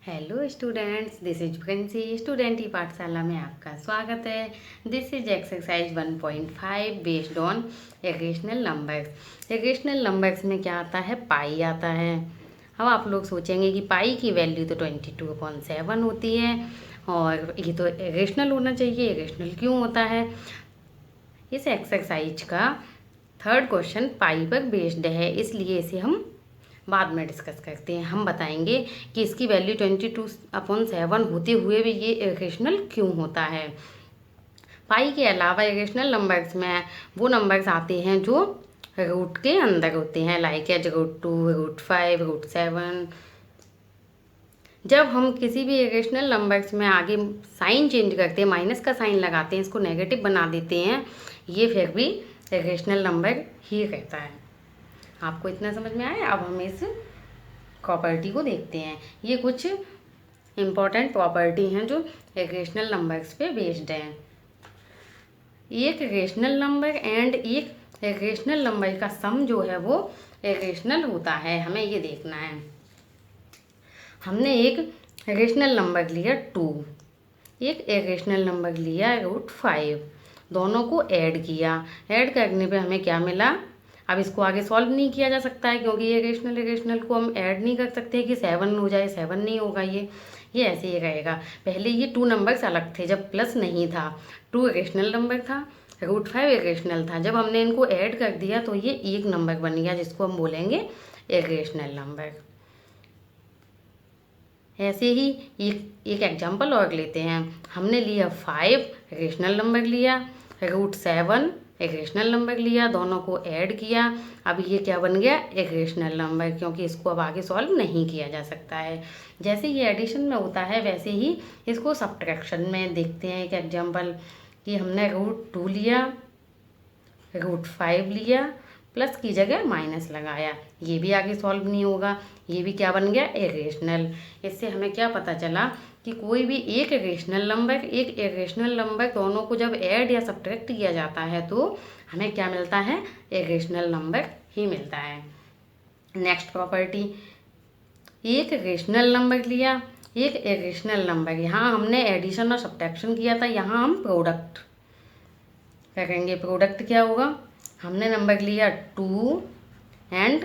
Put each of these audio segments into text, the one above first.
Hello students, this is फ्रेंसी। Student ही पाठशाला में आपका स्वागत है। This is exercise 1.5 based on irrational numbers. Irrational numbers में क्या आता है? पाई आता है। अब आप लोग सोचेंगे कि पाई की वैल्यू तो 22/7 होती है और ये तो इरेशनल होना चाहिए, इरेशनल क्यों होता है? इस एक्सरसाइज का थर्ड क्वेश्चन पाई पर बेस्ड है, इसलिए इसे हम बाद में डिस्कस करते हैं। हम बताएंगे कि इसकी वैल्यू 22/7 होते हुए भी ये इरेशनल क्यों होता है। पाई के अलावा इरेशनल नंबर्स में वो नंबर्स आते हैं जो रूट के अंदर होते हैं, लाइक एज √2, √5, √7। जब हम किसी भी इरेशनल नंबर्स में आगे साइन चेंज करते हैं, माइनस का साइन लगाते हैं, इसको नेगेटिव बना देते हैं, ये फिर भी इरेशनल नंबर ही रहता है। आपको इतना समझ में आया? अब हम इस प्रॉपर्टी को देखते हैं। ये कुछ इम्पॉर्टेंट प्रॉपर्टी हैं जो इरेशनल नंबर्स पे बेस्ड हैं। एक रेशनल नंबर एंड एक इरेशनल नंबर का सम जो है वो इरेशनल होता है, हमें ये देखना है। हमने एक रेशनल नंबर लिया 2, एक इरेशनल नंबर लिया √5, दोनों को ऐड किया। ऐड करने पे हमें क्या मिला? अब इसको आगे सॉल्व नहीं किया जा सकता है क्योंकि ये इरेशनल को हम ऐड नहीं कर सकते कि 7 हो जाए, 7 नहीं होगा। ये ऐसे ही रहेगा। पहले ये 2 नंबर्स अलग थे जब प्लस नहीं था। 2 इरेशनल नंबर था, √5 इरेशनल था। जब हमने इनको ऐड कर दिया तो ये एक नंबर बन गया जिसको हम बोलेंगे इरेशनल नंबर। ऐसे ही एक एग्जाम्पल और लेते हैं। हमने लिया 5 रेशनल नंबर लिया, √7 इरेशनल नंबर लिया, दोनों को ऐड किया। अब ये क्या बन गया? इरेशनल नंबर, क्योंकि इसको अब आगे सॉल्व नहीं किया जा सकता है। जैसे ये एडिशन में होता है वैसे ही इसको सब्ट्रैक्शन में देखते हैं। एक एग्जाम्पल कि हमने √2 लिया, √5 लिया, प्लस की जगह माइनस लगाया, ये भी आगे सॉल्व नहीं होगा, ये भी क्या बन गया? इरेशनल। इससे हमें क्या पता चला कि कोई भी एक रेशनल नंबर एक इरेशनल नंबर दोनों को जब ऐड या सब्ट्रैक्ट किया जाता है तो हमें क्या मिलता है? इरेशनल नंबर ही मिलता है। नेक्स्ट प्रॉपर्टी, एक रेशनल नंबर लिया, एक इरेशनल नंबर। यहाँ हमने एडिशन और सब्ट्रैक्शन किया था, यहाँ हम प्रोडक्ट करेंगे। प्रोडक्ट क्या होगा? हमने नंबर लिया 2 एंड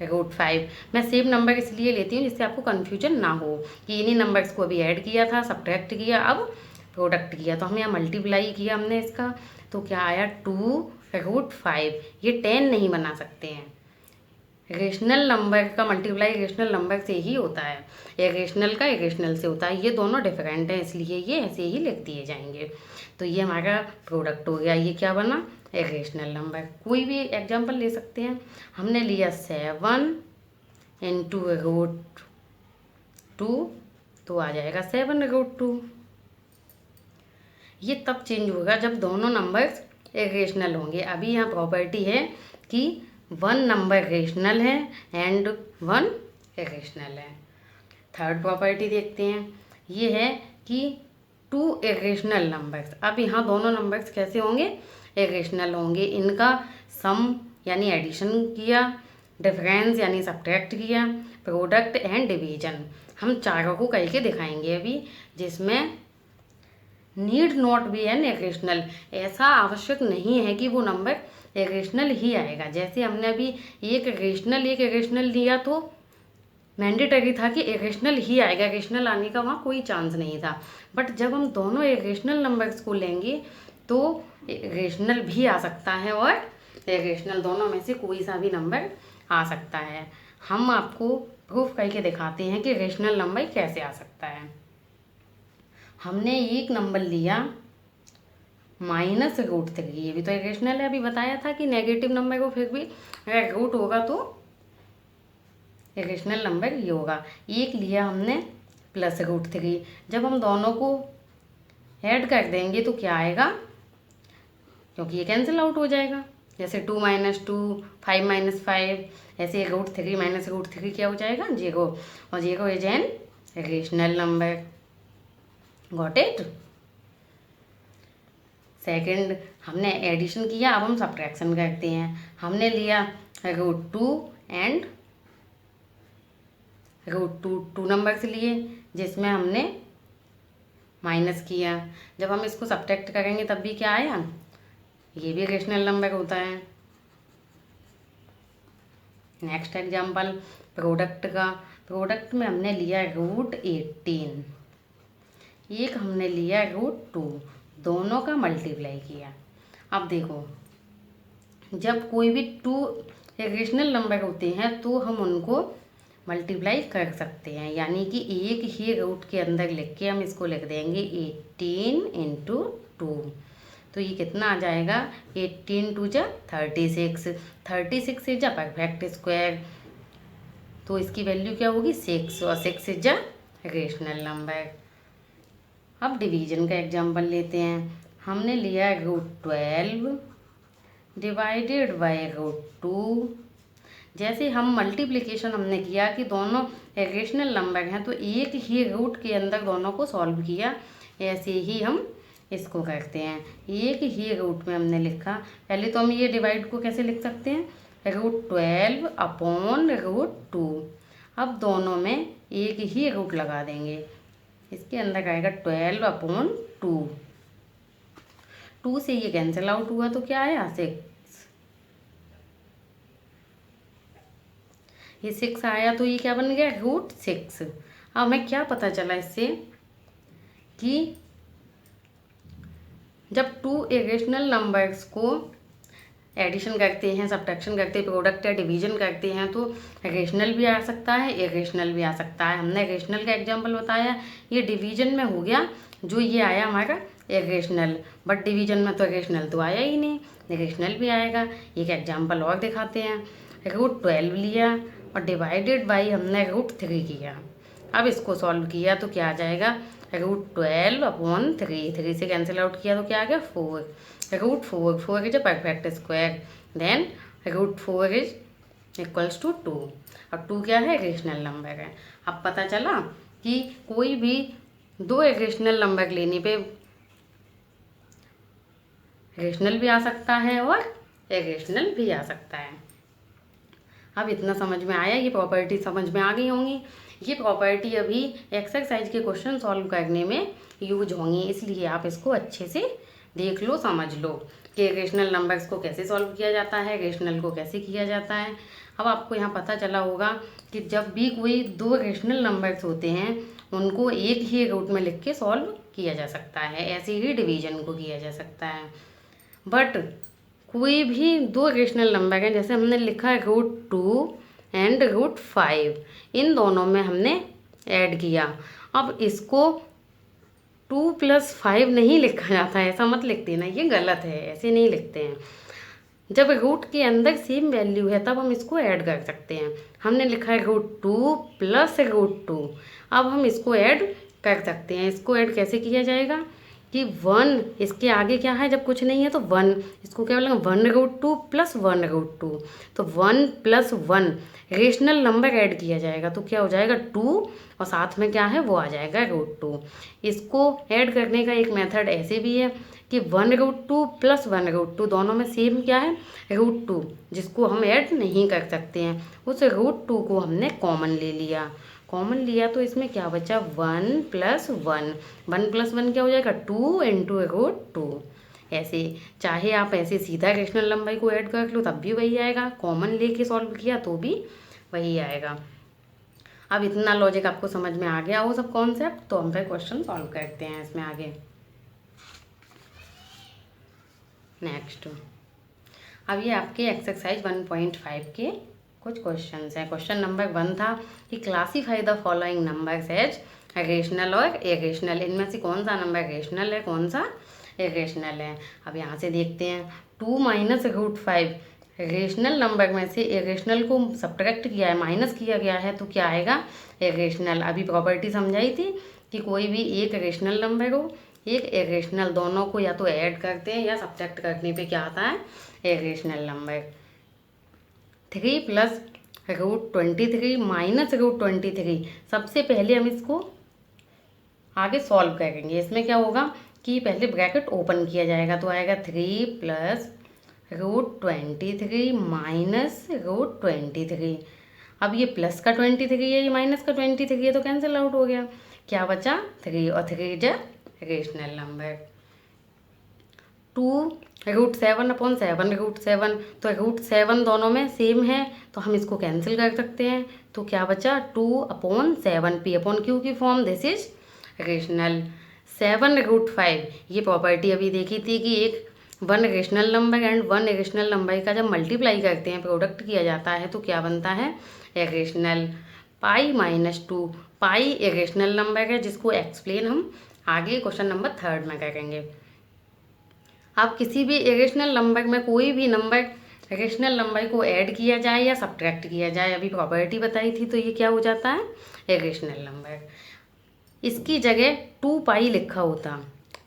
√5। मैं सेम नंबर इसलिए लेती हूँ जिससे आपको कन्फ्यूजन ना हो कि इन्हीं नंबर्स को अभी ऐड किया था, सब्ट्रैक्ट किया, अब प्रोडक्ट किया। तो हमें यहाँ मल्टीप्लाई किया हमने इसका, तो क्या आया? 2 √5। ये 10 नहीं बना सकते हैं। रेशनल नंबर का मल्टीप्लाई रेशनल नंबर से ही होता है, इरेशनल का इरेशनल से होता है। ये दोनों डिफरेंट हैं, इसलिए ये ऐसे ही लिख दिए जाएंगे। तो ये हमारा प्रोडक्ट हो गया। ये क्या बना? Irrational number. कोई भी एग्जांपल ले सकते हैं। हमने लिया 7 × √2, तो आ जाएगा 7 √2। ये तब चेंज होगा जब दोनों नंबर्स इरेशनल होंगे। अभी यहाँ प्रॉपर्टी है कि 1 नंबर रेशनल है एंड 1 इरेशनल है। थर्ड प्रॉपर्टी देखते हैं। ये है कि 2 इरेशनल नंबर्स। अब यहाँ दोनों नंबर्स कैसे होंगे? इरेशनल होंगे। इनका सम यानी एडिशन किया, डिफरेंस यानी सब्ट्रैक्ट किया, प्रोडक्ट एंड डिवीजन, हम चारों को करके दिखाएंगे अभी, जिसमें need not be an irrational. ऐसा आवश्यक नहीं है कि वो नंबर इरेशनल ही आएगा। जैसे हमने अभी एक इरेशनल लिया तो मैंडेटरी था कि इरेशनल ही आएगा, इरेशनल आने का वहाँ कोई चांस नहीं था। बट जब हम दोनों इरेशनल नंबर्स को लेंगे तो इरेशनल भी आ सकता है और इरेशनल, दोनों में से कोई सा भी नंबर आ सकता है। हम आपको प्रूफ करके दिखाते हैं कि इरेशनल नंबर कैसे आ सकता है। हमने एक नंबर लिया -√3, ये भी तो इरेशनल है। अभी बताया था कि नेगेटिव नंबर को फिर भी अगर रूट होगा तो इरेशनल नंबर ये होगा। एक लिया हमने +√3, जब हम दोनों को ऐड कर देंगे तो क्या आएगा? क्योंकि ये कैंसिल आउट हो जाएगा। जैसे 2 - 2, 5 - 5, ऐसे √3 - √3 क्या हो जाएगा? 0, और 0 is an irrational number. Got it? Second, हमने एडिशन किया, अब हम सब्ट्रैक्शन करते हैं। हमने लिया √2 एंड टू नंबर्स लिए जिसमें हमने माइनस किया। जब हम इसको सब्ट्रैक्ट करेंगे तब भी क्या आया, ये भी रेशनल नंबर होता है। नेक्स्ट एग्जाम्पल प्रोडक्ट का। प्रोडक्ट में हमने लिया √18, एक हमने लिया √2, दोनों का मल्टीप्लाई किया। अब देखो, जब कोई भी टू रेशनल नंबर होते हैं तो हम उनको मल्टीप्लाई कर सकते हैं, यानी कि एक ही रूट के अंदर लिख के हम इसको लिख देंगे 18 × 2। तो ये कितना आ जाएगा, 18 × 2 = 36, 36 इज अ परफेक्ट स्क्वायर, तो इसकी वैल्यू क्या होगी 6, और 6 इज अ रेशनल नंबर। अब डिवीजन का एग्जांपल लेते हैं। हमने लिया √12 डिवाइडेड बाय √2। जैसे हम मल्टीप्लिकेशन हमने किया कि दोनों रेशनल नंबर हैं तो एक ही रूट के अंदर दोनों को सॉल्व किया, ऐसे ही हम इसको करते हैं। एक ही रूट में हमने लिखा, पहले तो हम ये डिवाइड को कैसे लिख सकते हैं, √12 अपॉन √2। अब दोनों में एक ही रूट लगा देंगे, इसके अंदर आएगा 12 अपॉन 2। 2 से ये कैंसिल आउट हुआ तो क्या आया 6, ये 6 आया तो ये क्या बन गया √6। अब हमें क्या पता चला इससे कि जब टू इरेशनल नंबर्स को एडिशन करते हैं, सब्ट्रैक्शन करते हैं, प्रोडक्ट या डिवीजन करते हैं तो रेशनल भी आ सकता है, इरेशनल भी आ सकता है। हमने रेशनल का एग्जांपल बताया, ये डिवीजन में हो गया, जो ये आया हमारा इरेशनल, बट डिवीजन में तो रेशनल तो आया ही नहीं, इरेशनल भी आएगा। एक एग्जांपल और दिखाते हैं। √12 लिया और डिवाइडेड बाई हमने √3 किया। अब इसको सॉल्व किया तो क्या आ जाएगा, √12 अपॉन 3, 3 से कैंसिल आउट किया तो क्या आ गया 4, √4, 4 is a perfect square, then √4 is equals to 2, और 2 क्या है, रेशनल नंबर है। अब पता चला कि कोई भी दो रेशनल नंबर लेने पे रेशनल भी आ सकता है और इरेशनल भी आ सकता है। अब इतना समझ में आया, ये प्रॉपर्टी समझ में आ गई होंगी। ये प्रॉपर्टी अभी एक्सरसाइज के क्वेश्चन सॉल्व करने में यूज होंगी, इसलिए आप इसको अच्छे से देख लो, समझ लो कि रेशनल नंबर्स को कैसे सॉल्व किया जाता है, रेशनल को कैसे किया जाता है। अब आपको यहाँ पता चला होगा कि जब भी कोई दो रेशनल नंबर्स होते हैं उनको एक ही रूट में लिख के सॉल्व किया जा सकता है, ऐसे ही डिवीजन को किया जा सकता है। बट कोई भी दो रेशनल नंबर हैं, जैसे हमने लिखा है √2 एंड √5, इन दोनों में हमने ऐड किया। अब इसको 2 + 5 नहीं लिखा जाता है, ऐसा मत लिख देना, ये गलत है, ऐसे नहीं लिखते हैं। जब रूट के अंदर सेम वैल्यू है तब हम इसको ऐड कर सकते हैं। हमने लिखा है √2 + √2, अब हम इसको ऐड कर सकते हैं। इसको ऐड कैसे किया जाएगा कि 1 इसके आगे क्या है, जब कुछ नहीं है तो 1, इसको क्या बोलेंगे 1√2 + 1√2, तो 1 + 1 रेशनल नंबर ऐड किया जाएगा तो क्या हो जाएगा 2, और साथ में क्या है वो आ जाएगा √2। इसको ऐड करने का एक मेथड ऐसे भी है कि 1√2 + 1√2 दोनों में सेम क्या है √2, जिसको हम ऐड नहीं कर सकते हैं, उस √2 को हमने कॉमन ले लिया। कॉमन लिया तो इसमें क्या बचा 1 + 1, 1 + 1 क्या हो जाएगा 2 × √2। ऐसे चाहे आप ऐसे सीधा रेशनल नंबर को ऐड कर लो तब भी वही आएगा, कॉमन लेके सॉल्व किया तो भी वही आएगा। अब इतना लॉजिक आपको समझ में आ गया वो सब कॉन्सेप्ट, तो हम फिर क्वेश्चन सॉल्व करते हैं इसमें आगे। नेक्स्ट, अब ये आपके एक्सरसाइज 1.5 के कुछ क्वेश्चंस हैं। क्वेश्चन नंबर 1 था कि classify the following numbers as rational और इरेशनल, इनमें से कौन सा नंबर रेशनल है कौन सा इरेशनल है। अब यहाँ से देखते हैं 2 - √5 रेशनल नंबर में से इरेशनल को सब्ट्रैक्ट किया है, माइनस किया गया है, तो क्या आएगा इरेशनल। अभी प्रॉपर्टी समझाई थी कि कोई भी एक रेशनल नंबर हो एक इरेशनल, दोनों को या तो ऐड करते हैं या सब्ट्रैक्ट करने पे क्या आता है इरेशनल नंबर। 3 + √23 - √23, सबसे पहले हम इसको आगे सॉल्व करेंगे। इसमें क्या होगा कि पहले ब्रैकेट ओपन किया जाएगा तो आएगा 3 + √23 - √23। अब ये प्लस का 23 है, ये माइनस का 23 है, तो कैंसिल आउट हो गया। क्या बचा? 3, और 3 इज अ रेशनल नंबर। 2√7/7 तो √7 दोनों में सेम है, तो हम इसको कैंसिल कर सकते हैं। तो क्या बचा? 2/7 P/Q की फॉर्म, दिस इज रेशनल। 7√5 ये प्रॉपर्टी अभी देखी थी कि एक 1 rational number and 1 irrational number का जब मल्टीप्लाई करते हैं, प्रोडक्ट किया जाता है, तो क्या बनता है? इरेशनल। π-2 पाई इरेशनल नंबर है, जिसको एक्सप्लेन हम आगे क्वेश्चन नंबर 3 में करेंगे। अब किसी भी इरेशनल नंबर में कोई भी नंबर रेशनल नंबर को ऐड किया जाए या सब्ट्रैक्ट किया जाए, अभी प्रॉपर्टी बताई थी, तो ये क्या हो जाता है? Irrational number. इसकी जगह 2π लिखा होता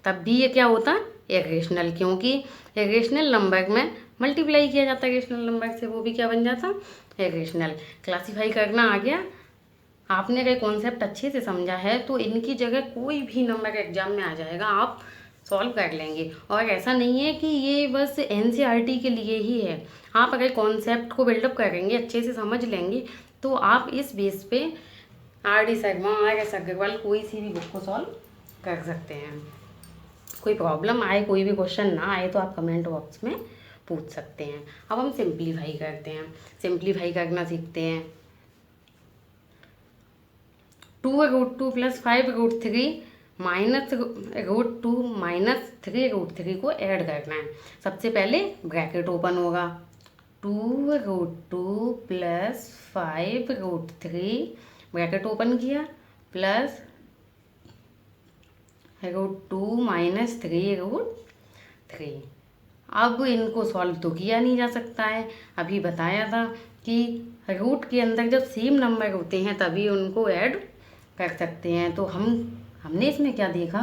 तब भी ये क्या होता? इरेशनल, क्योंकि इरेशनल नंबर में मल्टीप्लाई किया जाता है रेशनल नंबर से, वो भी क्या बन जाता? इरेशनल। क्लासीफाई करना आ गया। आपने अगर कॉन्सेप्ट अच्छे से समझा है तो इनकी जगह कोई भी नंबर एग्जाम में आ जाएगा, आप सॉल्व कर लेंगे। और ऐसा नहीं है कि ये बस NCERT के लिए ही है, आप अगर कॉन्सेप्ट को बिल्डअप करेंगे, अच्छे से समझ लेंगे, तो आप इस बेस पे RD शर्मा, RS अग्रवाल कोई सी भी बुक को सॉल्व कर सकते हैं। कोई प्रॉब्लम आए, कोई भी क्वेश्चन ना आए, तो आप कमेंट बॉक्स में पूछ सकते हैं। अब हम सिंप्लीफाई करते हैं, सिंप्लीफाई करना सीखते हैं। 2√2 + 5√3 -√2 - 3√3 को ऐड करना है। सबसे पहले ब्रैकेट ओपन होगा, 2√2 + 5√3 ब्रैकेट ओपन किया, प्लस √2 - 3√3। अब इनको सॉल्व तो किया नहीं जा सकता है, अभी बताया था कि रूट के अंदर जब सेम नंबर होते हैं तभी उनको ऐड कर सकते हैं। तो हमने इसमें क्या देखा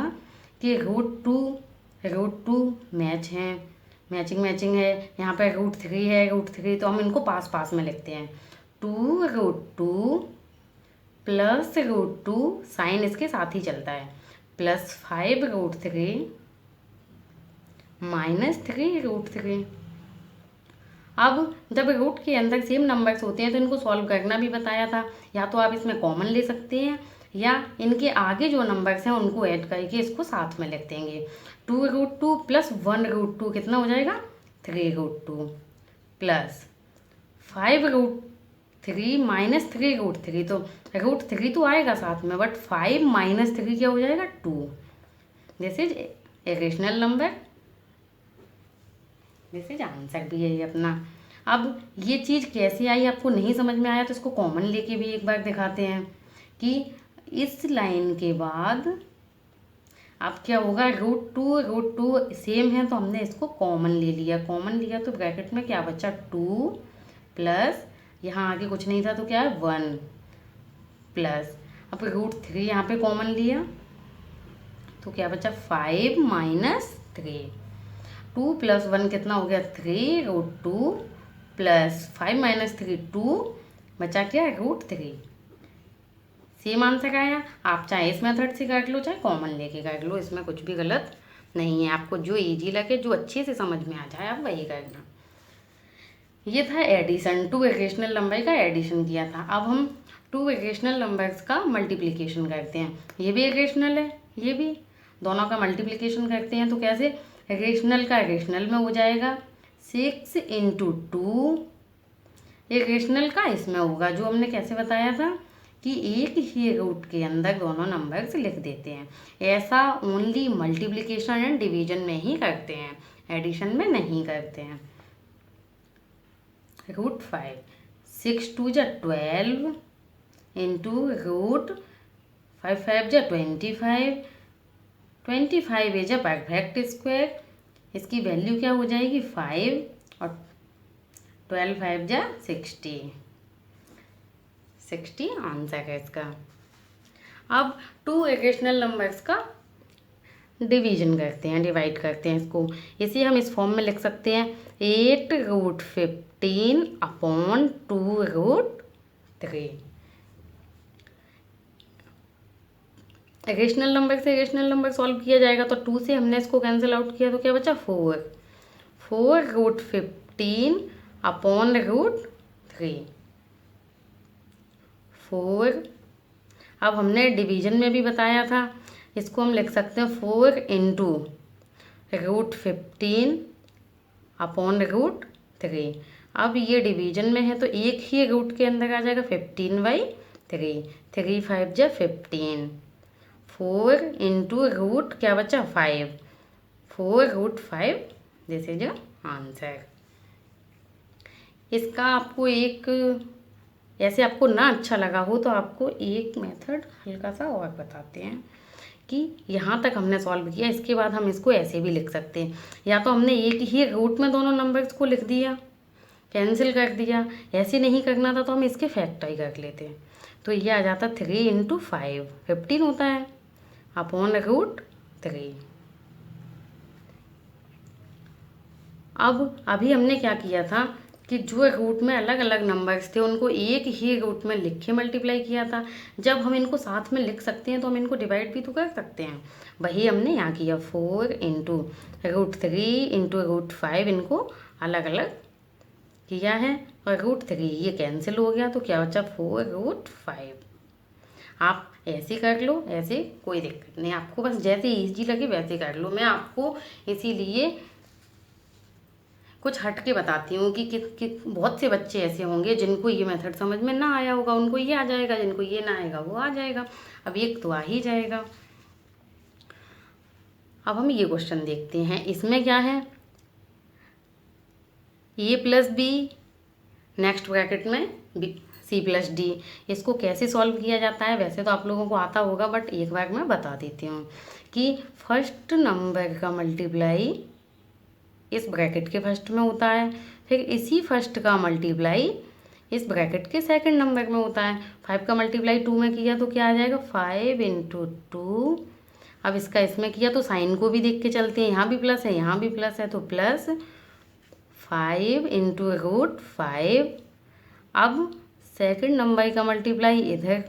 कि √2 मैच हैं, मैचिंग है। यहाँ पर √3 है, √3, तो हम इनको पास पास में लिखते हैं। 2√2 + √2 साइन इसके साथ ही चलता है, प्लस 5√3 - 3√3। अब जब रूट के अंदर सेम नंबर्स होते हैं तो इनको सॉल्व करना भी बताया था। या तो आप इसमें कॉमन ले सकते हैं, या इनके आगे जो नंबर्स हैं उनको ऐड करके इसको साथ में लिख देंगे। 2√2 + 1√2 कितना हो जाएगा? 3√2, प्लस 5√3 - 3√3, तो √3 तो आएगा साथ में, बट 5 - 3 क्या हो जाएगा? 2। This is irrational number, this is answer भी है अपना। अब ये चीज़ कैसे आई, आपको नहीं समझ में आया तो इसको कॉमन लेके भी एक बार दिखाते हैं कि इस लाइन के बाद अब क्या होगा? √2 सेम है, तो हमने इसको कॉमन ले लिया। कॉमन लिया तो ब्रैकेट में क्या बचा? 2 प्लस, यहाँ आगे कुछ नहीं था तो क्या है? 1 प्लस, अब √3 यहाँ पे कॉमन लिया तो क्या बचा? 5 - 3। 2 + 1 कितना हो गया? 3√2 प्लस 5 - 3 2, बचा क्या? √3। सेम आंसर आया। आप चाहे इस मेथड से कर लो, चाहे कॉमन लेके कर लो, इसमें कुछ भी गलत नहीं है। आपको जो इजी लगे, जो अच्छे से समझ में आ जाए, आप वही करना। ये था एडिशन, 2 इरेशनल नंबर का एडिशन किया था। अब हम 2 इरेशनल नंबर्स का मल्टीप्लिकेशन करते हैं। ये भी इरेशनल है, ये भी, दोनों का मल्टीप्लिकेशन करते हैं। तो कैसे? रेशनल का रेशनल में हो जाएगा 6 × 2, इरेशनल का इसमें होगा, जो हमने कैसे बताया था कि एक ही रूट के अंदर दोनों नंबर्स लिख देते हैं। ऐसा ओनली मल्टीप्लिकेशन एंड डिवीजन में ही करते हैं, एडिशन में नहीं करते हैं। √5, 6 × 2 = 12 into √5 5 = 25, 25 is a perfect square. इसकी वैल्यू क्या हो जाएगी? 5, और 12 5 = 60, 60 आंसर है इसका। अब 2 इरेशनल नंबर्स का डिवीजन करते हैं, डिवाइड करते हैं इसको। इसे हम इस फॉर्म में लिख सकते हैं 8√15/2√3। इरेशनल नंबर से इरेशनल नंबर सॉल्व किया जाएगा, तो 2 से हमने इसको कैंसिल आउट किया तो क्या बचा? 4, 4√15/√3। 4, अब हमने डिवीजन में भी बताया था, इसको हम लिख सकते हैं 4 इंटू √15 अपॉन √3। अब ये डिवीजन में है तो एक ही रूट के अंदर आ जाएगा 15/3, 3 5 जा 15, 4 इंटू रूट क्या बचा 5, 4√5, दिस इज आंसर। इसका आपको एक ऐसे आपको ना अच्छा लगा हो तो आपको एक मेथड हल्का सा और बताते हैं कि यहाँ तक हमने सॉल्व किया, इसके बाद हम इसको ऐसे भी लिख सकते हैं, या तो हमने एक ही रूट में दोनों नंबर्स को लिख दिया, कैंसिल कर दिया, ऐसे नहीं करना था तो हम इसके फैक्टर कर लेते हैं, तो ये आ जाता 3 इंटू 5, 15 होता है अपॉन √3। अब अभी हमने क्या किया था कि जो रूट में अलग अलग नंबर्स थे उनको एक ही रूट में लिख के मल्टीप्लाई किया था। जब हम इनको साथ में लिख सकते हैं तो हम इनको डिवाइड भी तो कर सकते हैं, वही हमने यहाँ किया 4 इंटू √3 इंटू √5, इनको अलग अलग किया है और √3 ये कैंसिल हो गया तो क्या बचा 4√5। आप ऐसे कर लो, ऐसे कोई दिक्कत नहीं, आपको बस जैसे ईजी लगे वैसे कर लो। मैं आपको इसीलिए कुछ हट के बताती हूँ कि बहुत से बच्चे ऐसे होंगे जिनको ये मेथड समझ में ना आया होगा, उनको ये आ जाएगा, जिनको ये ना आएगा वो आ जाएगा। अब एक तो आ ही जाएगा। अब हम ये क्वेश्चन देखते हैं, इसमें क्या है a plus B, next bracket में c प्लस डी। इसको कैसे सॉल्व किया जाता है वैसे तो आप लोगों को आता होगा, बट एक बार मैं बता देती हूँ कि फर्स्ट नंबर का मल्टीप्लाई इस ब्रैकेट के फर्स्ट में होता है, फिर इसी फर्स्ट का मल्टीप्लाई इस ब्रैकेट के सेकंड नंबर में होता है। 5 का मल्टीप्लाई 2 में किया तो क्या आ जाएगा 5 इंटू 2। अब इसका इसमें किया तो साइन को भी देख के चलते हैं, यहाँ भी प्लस है यहाँ भी प्लस है तो प्लस 5 इंटू √5। अब सेकंड नंबर का मल्टीप्लाई इधर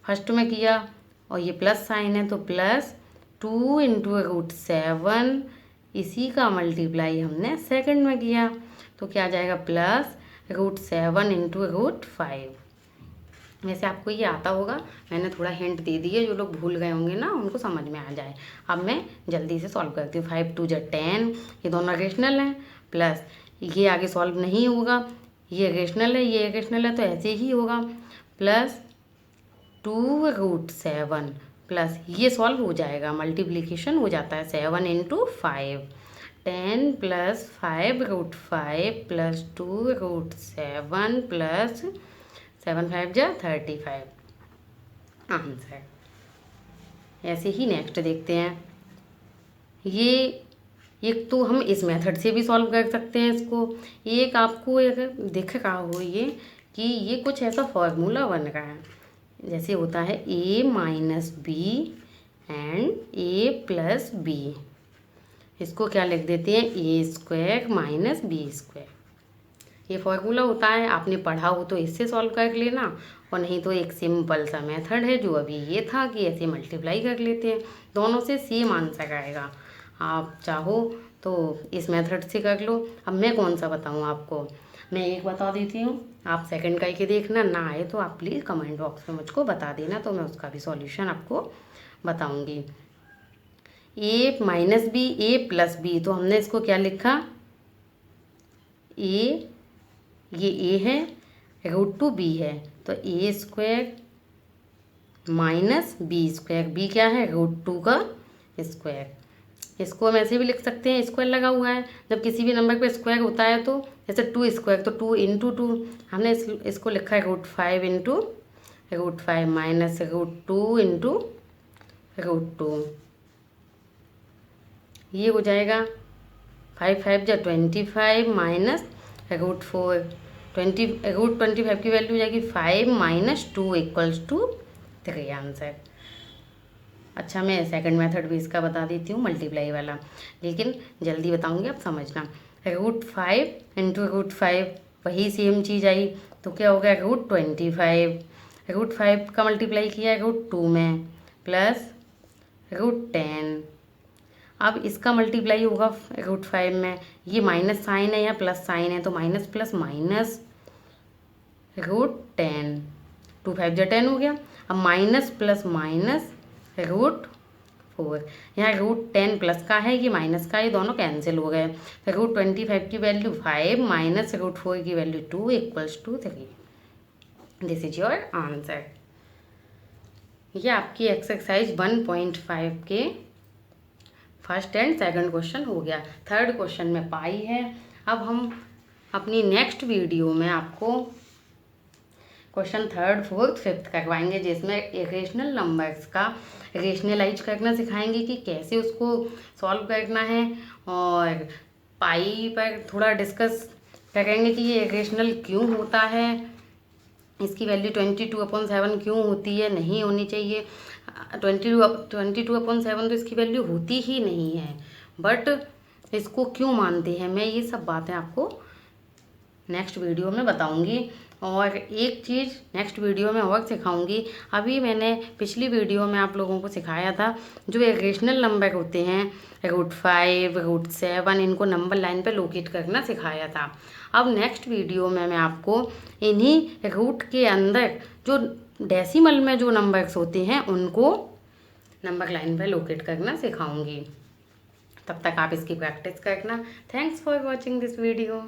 फर्स्ट में किया और ये प्लस साइन है तो प्लस 2 इंटू √7, इसी का मल्टीप्लाई हमने सेकंड में किया तो क्या आ जाएगा प्लस √7 इंटू √5। वैसे आपको ये आता होगा, मैंने थोड़ा हिंट दे दिया, जो लोग भूल गए होंगे ना उनको समझ में आ जाए। अब मैं जल्दी से सॉल्व करती हूँ। 5 2 10, ये दोनों रेशनल हैं, प्लस ये आगे सॉल्व नहीं होगा, ये रेशनल है ये रेशनल है तो ऐसे ही होगा, प्लस 2√7 प्लस ये सॉल्व हो जाएगा, मल्टीप्लिकेशन हो जाता है 7 इंटू 5, 10 प्लस 5√5 प्लस 2√7 प्लस 7 5 जा 35, आंसर। ऐसे ही नेक्स्ट देखते हैं। ये एक तो हम इस मेथड से भी सॉल्व कर सकते हैं इसको। एक आपको अगर दिख रहा हो ये कि ये कुछ ऐसा फॉर्मूला बन रहा है, जैसे होता है a minus B and a plus B. इसको क्या लिख देते हैं a² माइनस b²। ये फॉर्मूला होता है, आपने पढ़ा हो तो इससे सॉल्व कर लेना, और नहीं तो एक सिंपल सा मेथड है जो अभी ये था कि ऐसे मल्टीप्लाई कर लेते हैं, दोनों से सेम आंसर आएगा। आप चाहो तो इस मेथड से कर लो। अब मैं कौन सा बताऊँ आपको, मैं एक बता देती हूँ, आप सेकंड करके देखना, ना आए तो आप प्लीज़ कमेंट बॉक्स में मुझको बता देना, तो मैं उसका भी सॉल्यूशन आपको बताऊँगी। a minus B a plus B, तो हमने इसको क्या लिखा a, ये a है, √2 b है तो a² माइनस b², b क्या है √2 का स्क्वायर। इसको हम ऐसे भी लिख सकते हैं, स्क्वायर लगा हुआ है, जब किसी भी नंबर पे स्क्वायर होता है तो जैसे 2² तो 2 इंटू 2, हमने इसको लिखा है √5 इंटू √5 माइनस √2 इंटू √2, ये हो जाएगा 5 5 जा 25 माइनस √4, √25 की वैल्यू हो जाएगी 5 माइनस 2 इक्वल्स टू 3, आंसर। अच्छा, मैं सेकंड मेथड भी इसका बता देती हूँ, मल्टीप्लाई वाला, लेकिन जल्दी बताऊँगी, आप समझना। √5 इंटू √5 वही सेम चीज़ आई तो क्या हो गया √25, √5 का मल्टीप्लाई किया √2 में प्लस √10। अब इसका मल्टीप्लाई होगा √5 में, ये माइनस साइन है या प्लस साइन है तो माइनस प्लस माइनस √10 2 5 जा 10 हो गया। अब माइनस प्लस माइनस √4, यहाँ √10 प्लस का है, ये माइनस का, ये दोनों कैंसिल हो गए। √25 की वैल्यू 5 माइनस √4 की value 2 equals to 3। This is your answer. ये आपकी एक्सरसाइज 1.5 के फर्स्ट एंड सेकंड क्वेश्चन हो गया। थर्ड क्वेश्चन में पाई है। अब हम अपनी नेक्स्ट वीडियो में आपको क्वेश्चन थर्ड फोर्थ फिफ्थ करवाएंगे, जिसमें इरेशनल नंबर्स का रेशनलाइज करना सिखाएंगे कि कैसे उसको सॉल्व करना है, और पाई पर थोड़ा डिस्कस करेंगे कि ये इरेशनल क्यों होता है, इसकी वैल्यू 22/7 क्यों होती है, नहीं होनी चाहिए। 22/7 तो इसकी वैल्यू होती ही नहीं है, बट इसको क्यों मानते हैं, मैं ये सब बातें आपको नेक्स्ट वीडियो में बताऊंगी। और एक चीज़ नेक्स्ट वीडियो में और सिखाऊंगी। अभी मैंने पिछली वीडियो में आप लोगों को सिखाया था, जो इरेशनल नंबर होते हैं √5 √7, इनको नंबर लाइन पे लोकेट करना सिखाया था। अब नेक्स्ट वीडियो में मैं आपको इन्हीं रूट के अंदर जो डेसिमल में जो नंबर्स होते हैं उनको नंबर लाइन पे लोकेट करना सिखाऊंगी। तब तक आप इसकी प्रैक्टिस करना। Thanks for watching this video.